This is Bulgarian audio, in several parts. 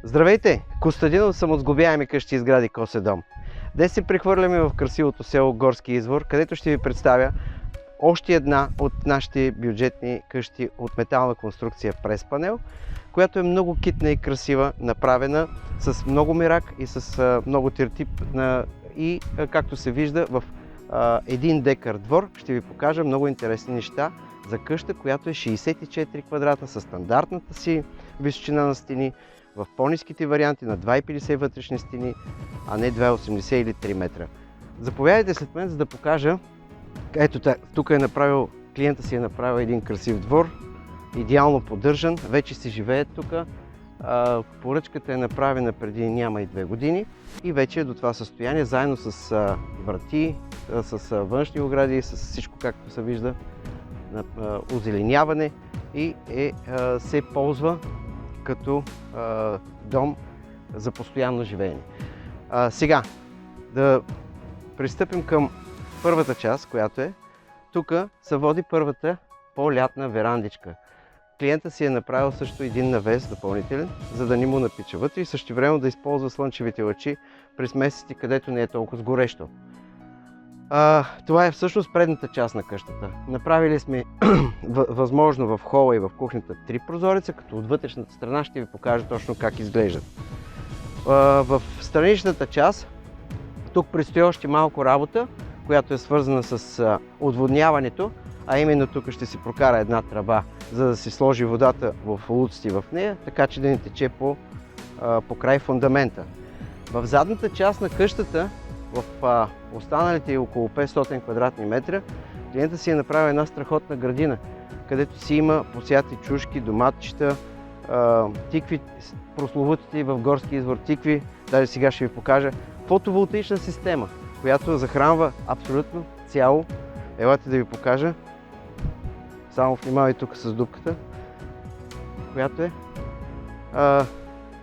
Здравейте! Костадинов съм от сглобяеми къщи и сгради Косе дом. Днес се прехвърляме в красивото село Горски извор, където ще ви представя още една от нашите бюджетни къщи от метална конструкция през панел, която е много китна и красива, направена с много мерак и с много тертип и както се вижда в 1 декар двор ще ви покажа много интересни неща за къща, която е 64 квадрата с стандартната си височина на стени, в по-ниските варианти на 2,50 вътрешни стени, а не 2,80 или 3 метра. Заповядайте след мен, за да покажа. Ето тук клиента си е направил един красив двор, идеално поддържан, вече си живее тук. Поръчката е направена преди няма и 2 години и вече е до това състояние, заедно с врати, с външни огради, с всичко както се вижда, озеленяване и се ползва като дом за постоянно живеене. Сега да пристъпим към първата част, която е тук се води първата по-лятна верандичка. Клиента си е направил също един навес допълнителен, за да не му напича вътре и същевременно да използва слънчевите лъчи през месеците, където не е толкова горещо. Това е всъщност предната част на къщата. Направили сме възможно в хола и в кухнята 3 прозореца, като от вътрешната страна ще ви покажа точно как изглеждат. В страничната част тук предстои още малко работа, която е свързана с отводняването, а именно тук ще се прокара една тръба, за да се сложи водата в луците в нея, така че да не тече по край фундамента. В задната част на къщата, в останалите около 500 квадратни метра, клиента си е направил една страхотна градина, където си има посяти чушки, доматчета, тикви, прословутите в Горски извор тикви, даже сега ще ви покажа, фотоволтаична система, която захранва абсолютно цяло. Елате да ви покажа. Само внимавай тук с дупката, която е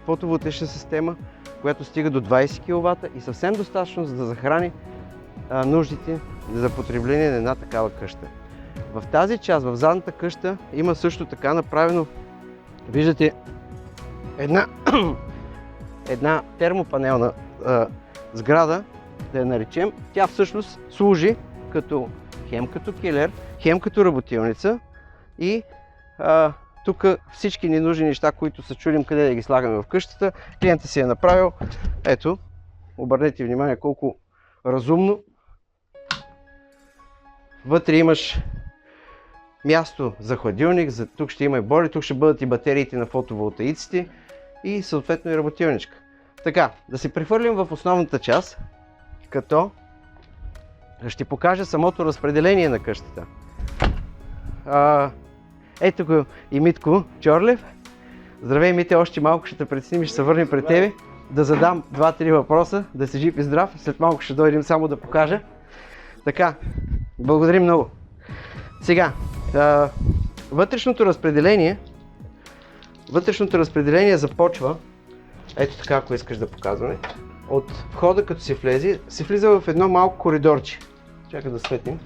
фотоволтаична система, която стига до 20 кВт и съвсем достатъчно, за да захрани нуждите за потребление на една такава къща. В тази част, в задната къща, има също така направено, виждате, една термопанелна сграда, да я наречем. Тя всъщност служи хем като килер, хем като работилница и тук всички ненужни неща, които се чудим къде да ги слагаме в къщата, клиента си е направил. Ето, обърнете внимание колко разумно. Вътре имаш място за хладилник, тук ще има и бойлер, тук ще бъдат и батериите на фотоволтаиците и съответно и работилничка. Така, да се прехвърлим в основната част, като ще покажа самото разпределение на къщата. Ето го и Митко Чорлев. Здравей, Мите, още малко ще те преценим и ще се върнем пред тебе, да задам 2-3 въпроса, да си жив и здрав. След малко ще дойдем само да покажа. Така, благодарим много. Сега, вътрешното разпределение започва, ето така, ако искаш да показваме, от входа, като се влиза в едно малко коридорче. Чакай да светнем.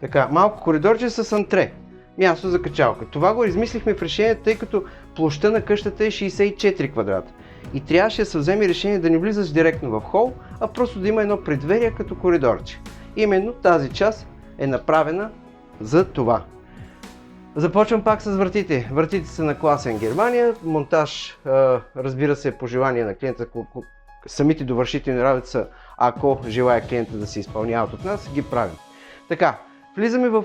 Така, малко коридорче с антре. Място за качалка. Това го измислихме в решение, тъй като площта на къщата е 64 квадрата. И трябваше да се вземе решение да не влизаш директно в хол, а просто да има едно предверие като коридорче. Именно тази част е направена за това. Започвам пак с вратите. Вратите са на класен Германия. Монтаж, разбира се, по желание на клиента. Самите довършителни работи са, ако желая клиента да се изпълняват от нас, ги правим. Така, влизаме в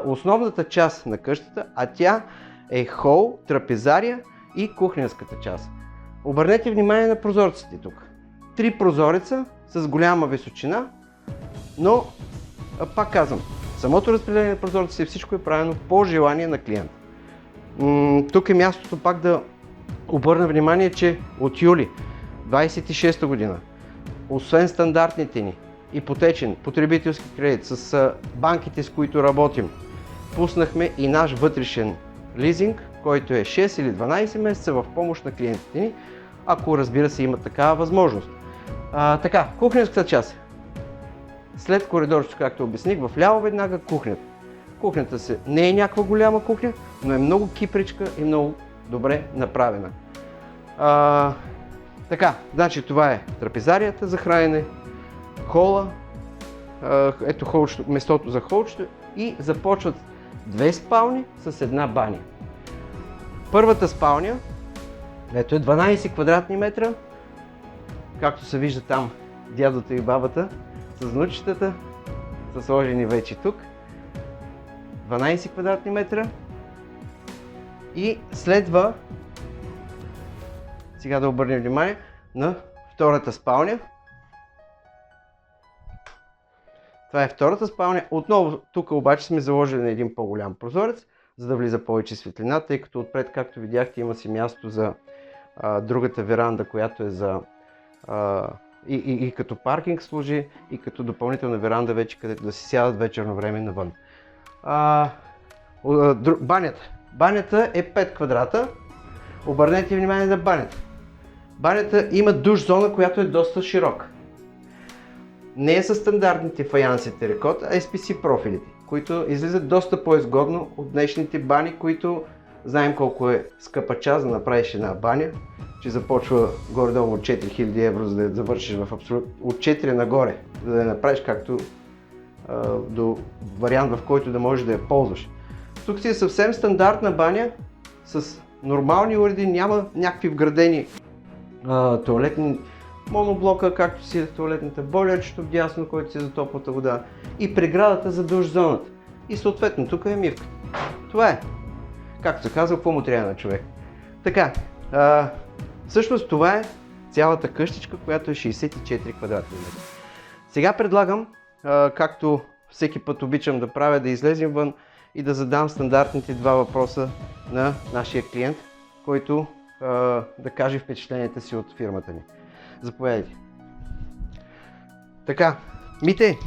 основната част на къщата, а тя е хол, трапезария и кухненската част. Обърнете внимание на прозорците тук. 3 прозореца с голяма височина, но пак казвам, самото разпределение на прозорците всичко е правено по желание на клиента. Тук е мястото пак да обърна внимание, че от юли 26 година, освен стандартните ни ипотечен потребителски кредит с банките, с които работим, пуснахме и наш вътрешен лизинг, който е 6 или 12 месеца в помощ на клиентите ни, ако разбира се има такава възможност. Така, кухненската част. След коридорчето, както обясних, вляво веднага кухнята. Кухнята не е някаква голяма кухня, но е много кипричка и много добре направена. Така, значи това е трапезарията за хранене, хола, ето местото за холчето и започват 2 спални с една баня. Първата спалня, ето е 12 квадратни метра, както се вижда там дядото и бабата с внучетата, са сложени вече тук. 12 квадратни метра и следва, сега да обърнем внимание на втората спалня. Това е втората спалня. Отново тук обаче сме заложили на един по-голям прозорец, за да влиза повече светлина, тъй като отпред, както видяхте, има си място за другата веранда, която е за и като паркинг служи, и като допълнителна веранда вече, където да си сядат вечерно време навън. Банята. Банята е 5 квадрата. Обърнете внимание на банята. Банята има душ зона, която е доста широка. Не е със стандартните фаянси теракот, а SPC профилите, които излизат доста по-изгодно от днешните бани, които знаем колко е скъпа част да направиш една баня, че започва горе-долу от 4000 евро, за да завършиш в абсолют от 4 нагоре, за да я направиш както до вариант, в който да можеш да я ползваш. Тук си е съвсем стандартна баня с нормални уреди, няма някакви вградени тоалетни моноблока, както си е тоалетната, бойлерчето вдясно, който си е за топлата вода и преградата за душ зоната. И съответно тук е мивка. Това е. Както се казва, какво му трябва на човек. Така, всъщност това е цялата къщичка, която е 64 квадратни метра. Сега предлагам, както всеки път обичам да правя, да излезем вън и да задам стандартните 2 въпроса на нашия клиент, който да каже впечатленията си от фирмата ни. Заповядайте. Така, Мите,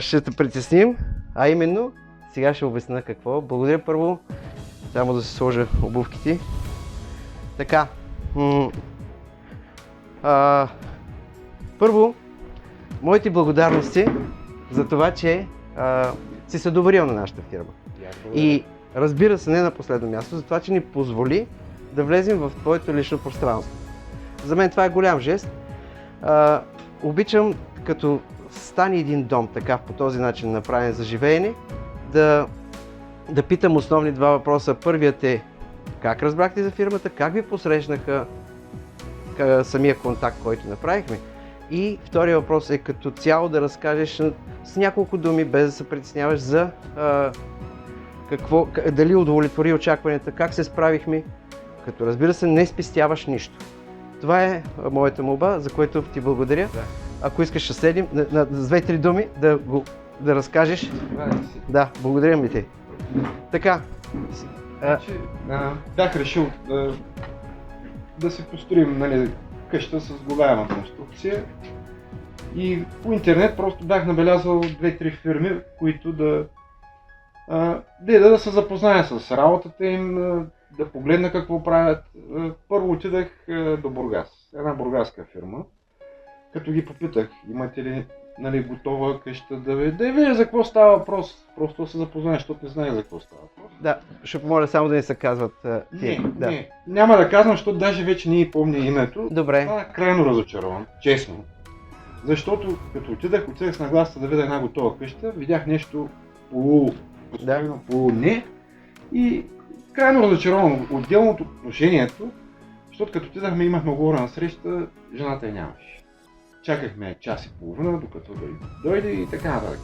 ще те притесним, а именно, сега ще обясня какво. Благодаря първо, само да си сложа обувките. Така, първо, моите благодарности за това, че си се доверил на нашата фирма. И разбира се, не на последно място, за това, че ни позволи да влезем в твоето лично пространство. За мен това е голям жест. Обичам, като стане един дом, така по този начин направен за живеене, да питам основни 2 въпроса. Първият е как разбрахте за фирмата, как ви посрещнаха самия контакт, който направихме. И втория въпрос е като цяло да разкажеш с няколко думи, без да се притесняваш за дали удовлетвори очакванията, как се справихме, като разбира се не спестяваш нищо. Това е моята молба, за което ти благодаря. Да. Ако искаш да следим, с 2-3 думи да разкажеш. Да, благодаря ми ти. Така. Бях решил да си построим, нали, къща с голяма конструкция и по интернет просто бях набелязал 2-3 фирми, които да се запозная с работата им, да погледна какво правят. Първо отидах до Бургас, една бургаска фирма, като ги попитах, имате ли, нали, готова къща да видя за какво става въпрос, просто се запознаеш, защото не знаех за какво става въпрос. Да, ще помоля само да не се казват тия. Не, няма да казвам, защото даже вече не помня името. Добре. Това е крайно разочарован, честно. Защото като отидах с нагласа да видя една готова къща, видях нещо полу не и крайно разочарован. Отделно от отношението, защото като отидахме имахме оговорена среща, жената я нямаше. Чакахме час и половина, докато дойде и така нататък.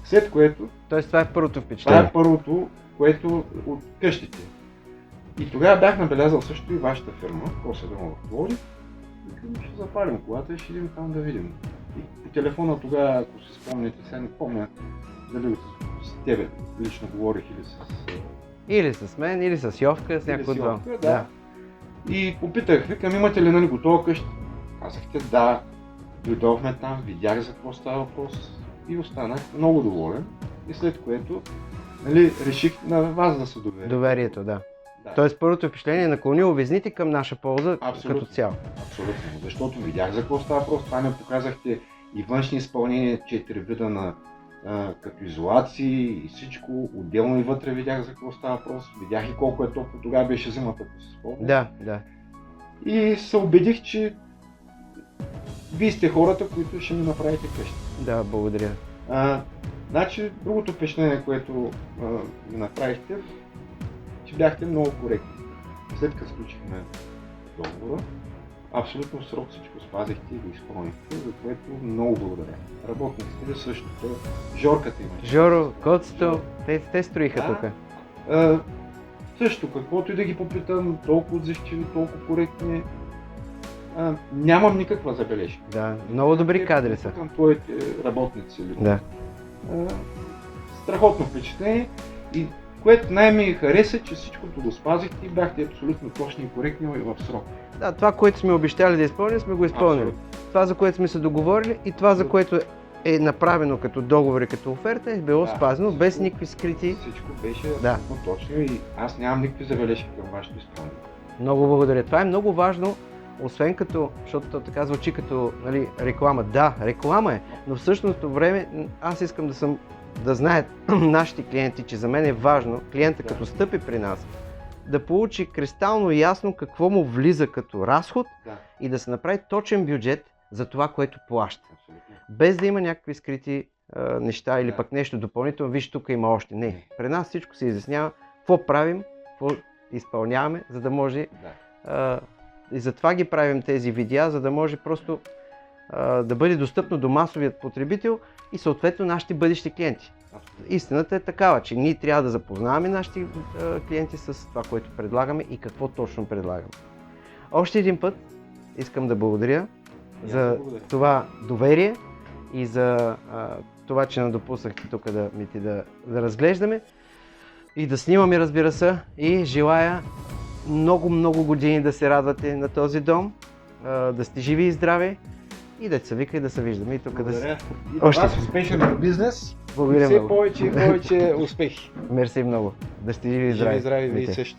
След което... Тоест това е първото впечатление? Това е първото, което от къщите. И тогава бях набелязал също и вашата фирма, после да му отвори. И ще запалим колата и ще идем там да видим. И по телефона тогава, ако си спомняте, сега не помня дали с тебе лично говорих или с... Или с мен, или с Йовка, с някой два. Да. И попитах, викам, имате ли, нали, готова къща? Казахте да. Дойдохме там, видях за какво става въпрос и останах много доволен. И след което, нали, реших на вас да се доверя. Доверието, да. Тоест първото впечатление наклонило везните към наша полза като цяло. Абсолютно, защото видях за какво става въпрос. Това ми показахте и външни изпълнения, 4 вида на като изолации и всичко. Отделно и вътре видях за какво става въпрос. Видях и колко е топло. Тогава беше зимата, ако се спомня. Да. И се убедих, че вие сте хората, които ще ми направите къща. Да, благодаря. Значи, другото впечатление, което ми направихте, че бяхте много коректни. След като сключихме договора, абсолютно в срок всичко спазихте и го изпълнихте, за което много благодаря. Работниците същото, Жорката имаше. Жоро, Коцето, те строиха Да. тук. Също, каквото и да ги попитам, толкова отзивчиви, толкова коректни, нямам никаква забележка. Да, много добри кадри са. Към твоите работници. Да. Страхотно впечатление и което най-ми хареса, че всичкото го спазихте и бяхте абсолютно точни и коректни в срок. Да, това, което сме обещали да изпълним, сме го изпълнили. Абсолютно. Това, за което сме се договорили и това, за което е направено като договор и като оферта, е било Да, спазено, всичко- без никакви скрити. Всичко беше Да. абсолютно точно и аз нямам никакви забележки към вашето изпълнение. Много благодаря. Това е много важно, освен като, защото то така звучи като, нали, реклама. Да, реклама е, но в същото време аз искам да знаят нашите клиенти, че за мен е важно клиента, Да. като стъпи при нас, да получи кристално ясно какво му влиза като разход Да, и да се направи точен бюджет за това, което плаща. абсолютно. Без да има някакви скрити неща или Да. пък нещо допълнително. Виж, тук има още. Не. Не. При нас всичко се изяснява. Какво правим, какво изпълняваме, за да може. Да. И затова ги правим тези видеа, за да може просто да бъде достъпно до масовият потребител и съответно нашите бъдещи клиенти. Абсолютно. Истината е такава, че ние трябва да запознаваме нашите клиенти с това, което предлагаме и какво точно предлагаме. Още един път искам да благодаря И аз за благодаря. това доверие и за това, че надопуснахте тук да разглеждаме и да снимаме, разбира се, и желая много години да се радвате на този дом, да сте живи и здрави и да се вика и да се виждаме и тук да Благодаря. се... И на Още. вас успешен бизнес. Благодаря Все много. повече и повече успехи. Мерси много. Да сте живи и Живи здрави. и здрави, вие Вите. също.